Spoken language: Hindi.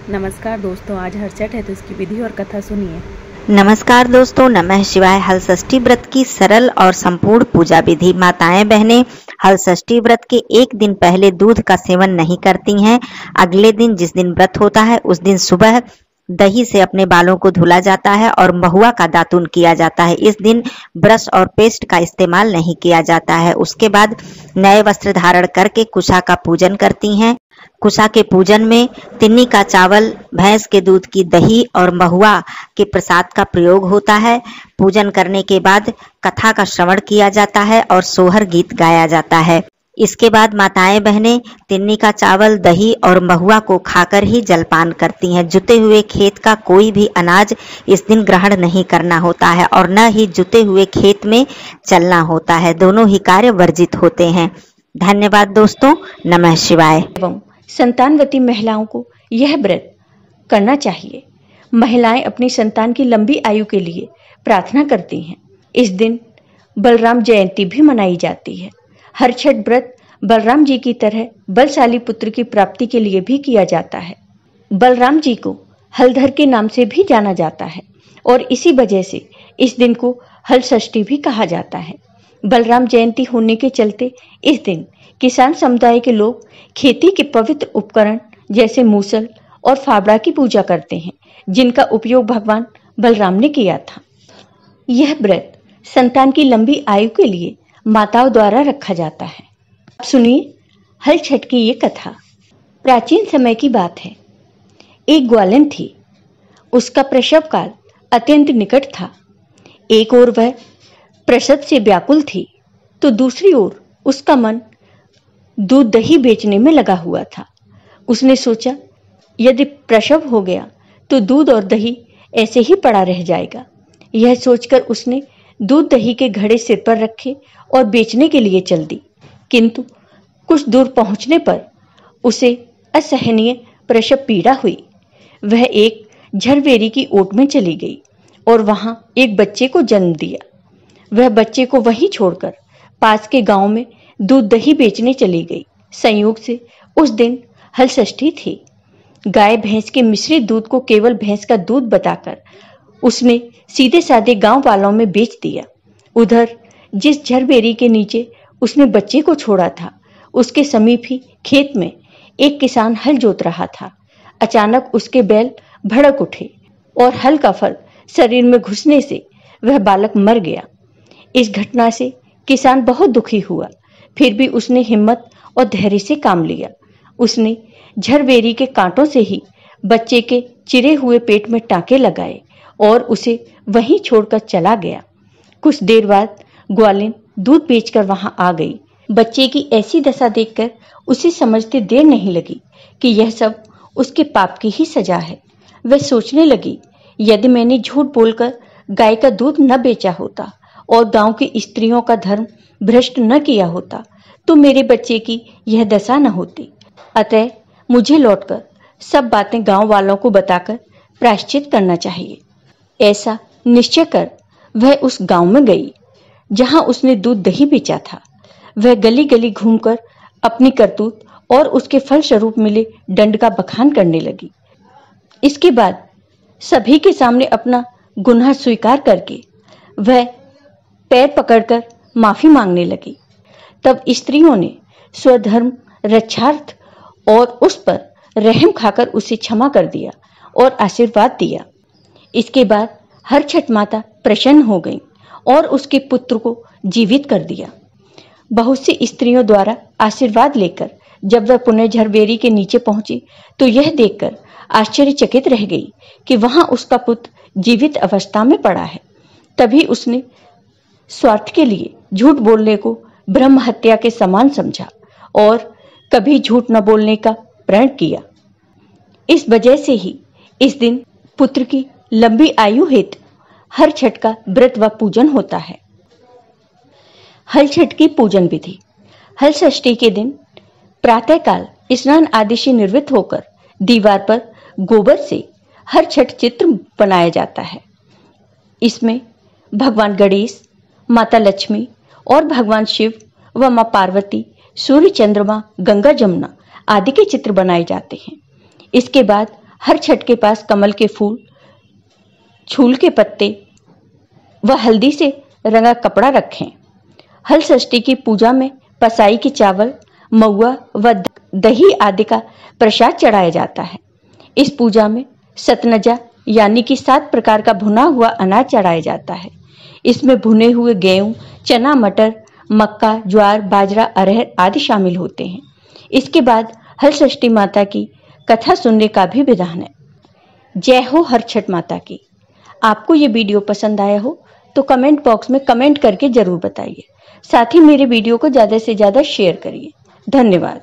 नमस्कार दोस्तों, आज हरचट है तो इसकी विधि और कथा सुनिए। नमस्कार दोस्तों, नमः शिवाय। हल षष्ठी व्रत की सरल और संपूर्ण पूजा विधि। माताएं बहनें हल षष्ठी व्रत के एक दिन पहले दूध का सेवन नहीं करती हैं। अगले दिन जिस दिन व्रत होता है उस दिन सुबह दही से अपने बालों को धुला जाता है और महुआ का दातुन किया जाता है। इस दिन ब्रश और पेस्ट का इस्तेमाल नहीं किया जाता है। उसके बाद नए वस्त्र धारण करके कुशा का पूजन करती हैं। कुशा के पूजन में तिन्नी का चावल, भैंस के दूध की दही और महुआ के प्रसाद का प्रयोग होता है। पूजन करने के बाद कथा का श्रवण किया जाता है और सोहर गीत गाया जाता है। इसके बाद माताएं बहनें तिन्नी का चावल, दही और महुआ को खाकर ही जलपान करती हैं। जुते हुए खेत का कोई भी अनाज इस दिन ग्रहण नहीं करना होता है और न ही जुते हुए खेत में चलना होता है। दोनों ही कार्य वर्जित होते हैं। धन्यवाद दोस्तों। नमः शिवाय। संतानवती महिलाओं को यह व्रत करना चाहिए। महिलाएं अपनी संतान की लंबी आयु के लिए प्रार्थना करती हैं। इस दिन बलराम जयंती भी मनाई जाती है। हर छठ व्रत बलराम जी की तरह बलशाली पुत्र की प्राप्ति के लिए भी किया जाता है। बलराम जी को हलधर के नाम से भी जाना जाता है और इसी वजह से इस दिन को हल षष्ठी भी कहा जाता है। बलराम जयंती होने के चलते इस दिन किसान समुदाय के लोग खेती के पवित्र उपकरण जैसे मूसल और फावड़ा की पूजा करते हैं, जिनका उपयोग भगवान बलराम ने किया था। यह व्रत संतान की लंबी आयु के लिए माताओं द्वारा रखा जाता है। अब सुनिए हल छठ की ये कथा। प्राचीन समय की बात है। एक ग्वालिन थी। उसका प्रसव काल अत्यंत निकट था। एक ओर वह प्रसव से व्याकुल थी तो दूसरी ओर उसका मन दूध दही बेचने में लगा हुआ था। उसने सोचा, यदि प्रसव हो गया तो दूध और दही ऐसे ही पड़ा रह जाएगा। यह सोचकर उसने दूध दही के घड़े सिर पर रखे और बेचने के लिए चल दी। किंतु कुछ दूर पहुंचने पर उसे असहनीय प्रसव पीड़ा हुई। वह एक झरवेरी की ओट में चली गई और वहां एक बच्चे को जन्म दिया। वह बच्चे को वहीं छोड़कर पास के गांव में दूध दही बेचने चली गई। संयोग से उस दिन हल षष्ठी थी। गाय भैंस के मिश्रित दूध को केवल भैंस का दूध बताकर उसने सीधे साधे गांव वालों में बेच दिया। उधर जिस झरबेरी के नीचे उसने बच्चे को छोड़ा था, उसके समीप ही खेत में एक किसान हल जोत रहा था। अचानक उसके बैल भड़क उठे और हल का फल शरीर में घुसने से वह बालक मर गया। इस घटना से किसान बहुत दुखी हुआ, फिर भी उसने हिम्मत और धैर्य से काम लिया। उसने झरबेरी के कांटों से ही बच्चे के चिरे हुए पेट में टांके लगाए और उसे वहीं छोड़कर चला गया। कुछ देर बाद ग्वालिन दूध बेचकर वहां आ गई। बच्चे की ऐसी दशा देखकर उसे समझते देर नहीं लगी कि यह सब उसके पाप की ही सजा है। वह सोचने लगी, यदि मैंने झूठ बोलकर गाय का दूध न बेचा होता और गांव की स्त्रियों का धर्म भ्रष्ट न किया होता तो मेरे बच्चे की यह दशा न होती। अतः मुझे लौटकर सब बातें गांव वालों को बताकर प्रायश्चित करना चाहिए। ऐसा निश्चय कर वह उस गांव में गई जहां उसने दूध दही बेचा था। वह गली गली घूमकर अपनी करतूत और उसके फलस्वरूप मिले दंड का बखान करने लगी। इसके बाद सभी के सामने अपना गुनाह स्वीकार करके वह पैर पकड़कर माफी मांगने लगी। तब स्त्रियों ने स्वधर्म रक्षार्थ और उस पर रहम खाकर उसे क्षमा कर दिया और आशीर्वाद दिया। इसके बाद हर छठ माता प्रसन्न हो गई और उसके पुत्र को जीवित कर दिया। बहुत सी स्त्रियों द्वारा आशीर्वाद लेकर जब वह पुनः झरबेरी के नीचे पहुंची तो यह देखकर आश्चर्यचकित रह गई कि वहां उसका पुत्र जीवित अवस्था में पड़ा है। तभी उसने स्वार्थ के लिए झूठ बोलने को ब्रह्म हत्या के समान समझा और कभी झूठ न बोलने का प्रण किया। इस वजह से ही इस दिन पुत्र की लंबी आयु हेतु हर छठ का व्रत व पूजन होता है। हल छठ की पूजन विधि। हल षष्ठी के दिन प्रातःकाल स्नान आदि से निवृत्त होकर दीवार पर गोबर से हर छठ चित्र बनाया जाता है। इसमें भगवान गणेश, माता लक्ष्मी और भगवान शिव व मां पार्वती, सूर्य, चंद्रमा, गंगा, जमुना आदि के चित्र बनाए जाते हैं। इसके बाद हर छठ के पास कमल के फूल, छूल के पत्ते व हल्दी से रंगा कपड़ा रखें। हल षष्ठी की पूजा में पसाई के चावल, महुआ व दही आदि का प्रसाद चढ़ाया जाता है। इस पूजा में सतनजा यानी कि 7 प्रकार का भुना हुआ अनाज चढ़ाया जाता है। इसमें भुने हुए गेहूं, चना, मटर, मक्का, ज्वार, बाजरा, अरहर आदि शामिल होते हैं। इसके बाद हल षष्ठी माता की कथा सुनने का भी विधान है। जय हो हर छठ माता की। आपको ये वीडियो पसंद आया हो तो कमेंट बॉक्स में कमेंट करके जरूर बताइए। साथ ही मेरे वीडियो को ज़्यादा से ज़्यादा शेयर करिए। धन्यवाद।